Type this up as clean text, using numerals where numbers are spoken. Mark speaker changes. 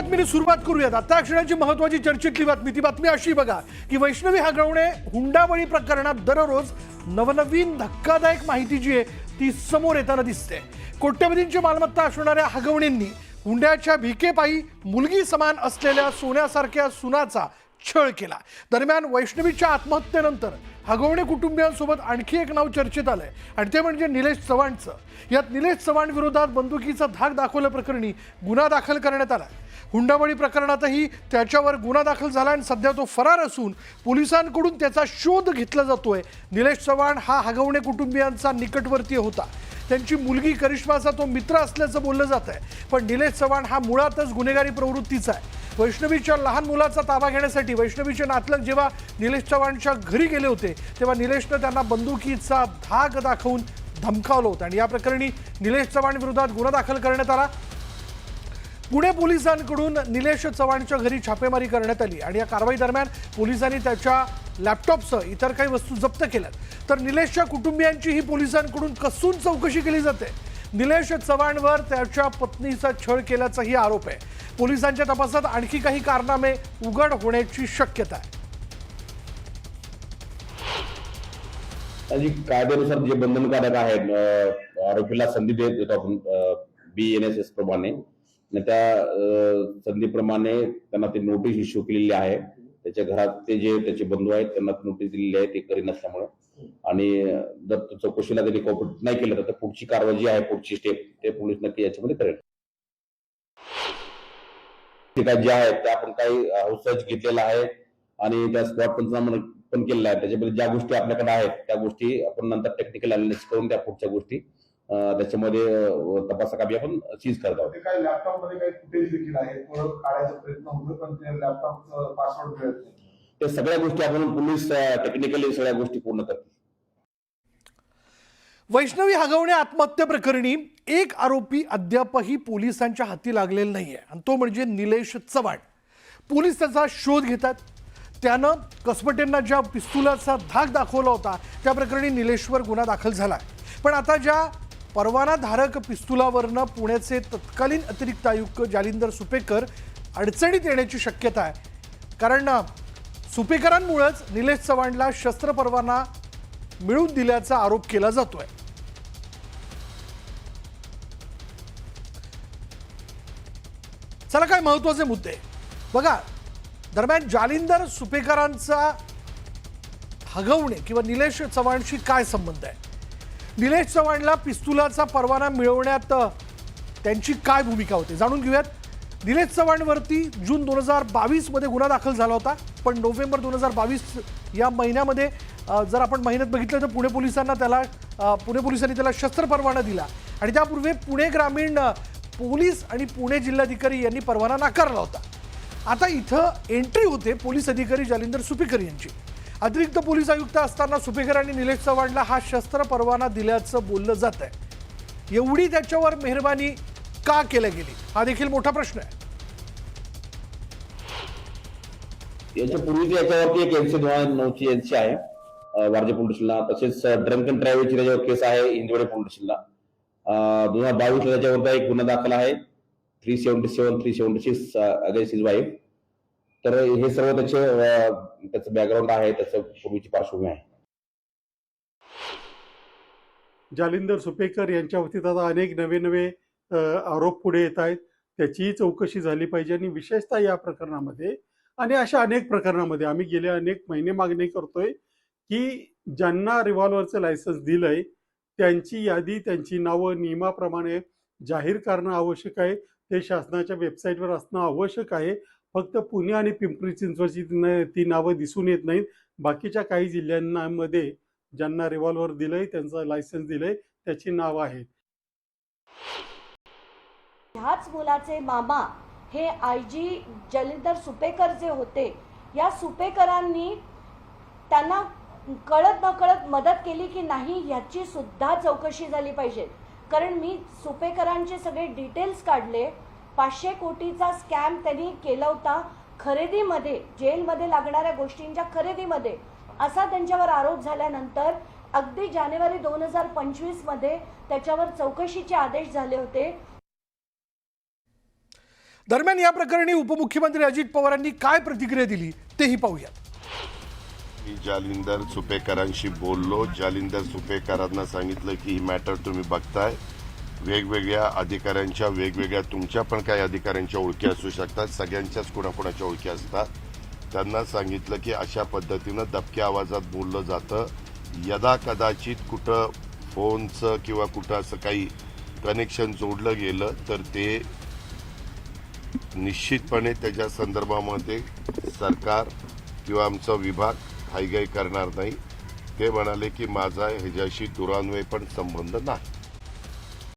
Speaker 1: बातमीने सुरुवात करूयात। आता क्षणाची महत्त्वाची चर्चेतली बातमी, ती बातमी अशी बघा की वैष्णवी हगवणे हुंडाबळी प्रकरणात दररोज नवनवीन धक्कादायक माहिती जी आहे ती समोर येताना दिसते। कोट्यवधींची मालमत्ता असणाऱ्या हगवणेंनी हुंड्याच्या भिकेपायी मुलगी समान असलेल्या सोन्यासारख्या सुनाचा छळ केला। दरम्यान वैष्णवीच्या आत्महत्येनंतर हगवणे कुटुंबियांसोबत आणखी एक नाव चर्चेत आलंय आणि ते म्हणजे निलेश चव्हाणचं। यात निलेश चव्हाण विरोधात बंदुकीचा धाक दाखवल्याप्रकरणी गुन्हा दाखल करण्यात आला। हुंडाबळी प्रकरणातही त्याच्यावर गुन्हा दाखल झाला आणि सध्या तो फरार असून पोलिसांकडून त्याचा शोध घेतला जातोय। निलेश चव्हाण हा हगवणे कुटुंबियांचा निकटवर्तीय होता। त्यांची मुलगी करिश्माचा तो मित्र असल्याचं बोललं जात आहे, पण निलेश चव्हाण हा मुळातच गुन्हेगारी प्रवृत्तीचा आहे। वैष्णवीच्या लहान मुलाचा ताबा घेण्यासाठी वैष्णवीचे नातलग जेव्हा निलेश चव्हाणच्या घरी गेले होते तेव्हा निलेशने त्यांना बंदुकीचा धाक दाखवून धमकावलं होतं आणि या प्रकरणी निलेश चव्हाण विरोधात गुन्हा दाखल करण्यात आला। पुणे पोलिसांकडून निलेश चव्हाणच्या घरी छापेमारी करण्यात आली आणि या कारवाई दरम्यान पोलिसांनी त्याच्या लॅपटॉपसह इतर काही वस्तू जप्त केल्यात। तर निलेशच्या कुटुंबियांचीही पोलिसांकडून कसून चौकशी केली जाते। निलेश चव्हाणवर त्याच्या पत्नीचा छळ केल्याचाही आरोप आहे। पोलिसांच्या तपासात आणखी काही कारनामे उघड होण्याची शक्यता आहे।
Speaker 2: कायद्यानुसार जे बंधनकारक आहेत आरोपीला संधी देतो आपण BNSS प्रमाणे, त्या संधीप्रमाणे त्यांना ते नोटीस इश्यू केलेली आहे। त्याच्या घरात ते जे त्याचे बंधू आहेत त्यांना नोटीस दिलेली आहे ते करी नसल्यामुळे, आणि जर चौकशीला त्यांनी कॉपरेट नाही केलं तर पुढची कारवाई जी आहे, पुढची स्टेप ते पोलीस नक्की याच्यामध्ये करेल। ठिकाण जे आहेत ते आपण काही हाऊस घेतलेला आहे आणि त्या स्पॉट पंचनामा पण केलेला आहे। त्याच्यामध्ये ज्या गोष्टी आपल्याकडे आहेत त्या गोष्टी आपण नंतर टेक्निकल अनालिसिस करून त्या पुढच्या गोष्टी त्याच्यामध्ये तपासाकामी आपण सीज करत आहोत।
Speaker 3: काही लॅपटॉप मध्ये काही फुटेज देखील आहे, थोडं काढायचा प्रयत्न होतो पण ते लॅपटॉपचं पासवर्ड मिळत नाही।
Speaker 2: ते सगळ्या गोष्टी आपण पोलीस टेक्निकली सगळ्या गोष्टी पूर्ण करतील।
Speaker 1: वैष्णवी हगवणे आत्महत्या प्रकरणी एक आरोपी अद्यापही पोलिसांच्या हाती लागलेला नाहीये आणि तो म्हणजे निलेश चव्हाण। पोलीस त्याचा शोध घेतात। त्यानं कसबटेंना ज्या पिस्तुलाचा धाक दाखवला होता त्या प्रकरणी निलेशवर गुन्हा दाखल झाला। पण आता ज्या परवानाधारक पिस्तुलावरनं पुण्याचे तत्कालीन अतिरिक्त आयुक्त जालिंदर सुपेकर अडचणीत येण्याची शक्यता आहे, कारण सुपेकरांमुळेच निलेश चव्हाणला शस्त्र परवाना मिळवून दिल्याचा आरोप केला जातोय। चला काय महत्त्वाचे मुद्दे बघा। दरम्यान जालिंदर सुपेकरांचा हगवणे किंवा निलेश चव्हाणशी काय संबंध आहे? निलेश चव्हाणला पिस्तुलाचा परवाना मिळवण्यात त्यांची काय भूमिका होती जाणून घेऊयात। निलेश चव्हाणवरती जून 2022 मध्ये गुन्हा दाखल झाला होता, पण नोव्हेंबर 2022 या महिन्यामध्ये जर आपण महिन्यात बघितलं तर पुणे पोलिसांनी त्याला शस्त्र परवाना दिला आणि त्यापूर्वी पुणे ग्रामीण पोलीस आणि पुणे जिल्हाधिकारी यांनी परवाना नाकारला होता। आता इथं एंट्री होते पोलीस अधिकारी जालिंदर सुपेकर यांची। अतिरिक्त पोलीस आयुक्त असताना सुपेकरांनी निलेश चव्हाणला हा शस्त्र परवाना दिल्याचं बोललं जात आहे। एवढी त्याच्यावर मेहरबानी का केली गेली हा देखील मोठा प्रश्न आहे।
Speaker 2: याच्यापूर्वी याच्यावरती एक NC 2009ची NC आहे वारजे पोलीस स्टेशनला, तसेच ड्रंक अँड ड्राईव्हची त्याच्यावर केस आहे इंदोरे पोलीस स्टेशनला। 2022 ला त्याच्यावर एक गुन्हा दाखल आहे 376 अगेन्स्ट हिज वाईफ। तर हे सर्व त्याचं बॅकग्राऊंड आहे, त्याचं पूर्वीची पार्श्वभूमी आहे।
Speaker 4: जालिंदर सुपेकर यांच्या बाबतीत आता अनेक नवे आरोप पुढे येत आहेत। त्याचीही चौकशी झाली पाहिजे आणि विशेषतः या प्रकरणामध्ये आणि अशा अनेक प्रकरणामध्ये आम्ही गेले अनेक महिने मागणी करतोय की ज्यांना रिव्हॉल्व्हरचं लायसन्स दिलंय त्यांची यादी, त्यांची नावं नियमाप्रमाणे जाहीर करणं आवश्यक आहे। ते शासनाच्या वेबसाईटवर असणं आवश्यक आहे। फक्त पुणे आणि पिंपरी चिंचवडची ती नावं दिसून येत नाहीत। बाकीच्या काही जिल्ह्यांमध्ये ज्यांना रिव्हॉल्व्हर दिलंय, त्यांचं लायसन्स दिलंय, त्याची नाव आहेत।
Speaker 5: ह्याच मुलाचे मामा हे IG जालिंदर सुपेकर जे होते, या सुपेकरांनी त्यांना कळत नकळत मदत केली की नाही ह्याची सुद्धा चौकशी झाली पाहिजे। कारण मी सुपेकरांचे सगळे डिटेल्स काढले। 500 कोटीचा स्कॅम त्यांनी केला होता खरेदीमध्ये, जेलमध्ये लागणाऱ्या गोष्टींच्या खरेदीमध्ये, असा त्यांच्यावर आरोप झाल्यानंतर अगदी जानेवारी 2025 मध्ये त्याच्यावर चौकशीचे आदेश झाले होते।
Speaker 1: दरम्यान या प्रकरणी उपमुख्यमंत्री अजित पवारांनी काय प्रतिक्रिया दिली तेही पाहूयात.
Speaker 6: मी जालिंदर सुपेकरांशी बोललो. जालिंदर सुपेकरांना सांगितलं की ही मॅटर तुम्ही बघताय, वेगवेगळ्या अधिकाऱ्यांच्या वेगवेगळ्या तुमच्या पण काही अधिकाऱ्यांच्या ओळखी असू शकतात, सगळ्यांच्याच कोणाकोणाच्या ओळखी असतात. त्यांना सांगितलं की अशा पद्धतीनं दबक्या आवाजात बोललं जातं. यदा कदाचित कुठं फोनचं किंवा कुठं असं काही कनेक्शन जोडलं गेलं तर ते निश्चितपणे त्याच्या संदर्भामध्ये सरकार किंवा आमचा विभाग हायगाई करणार नाही. ते म्हणाले की माझा ह्याच्याशी दुरान्वय पण संबंध नाही.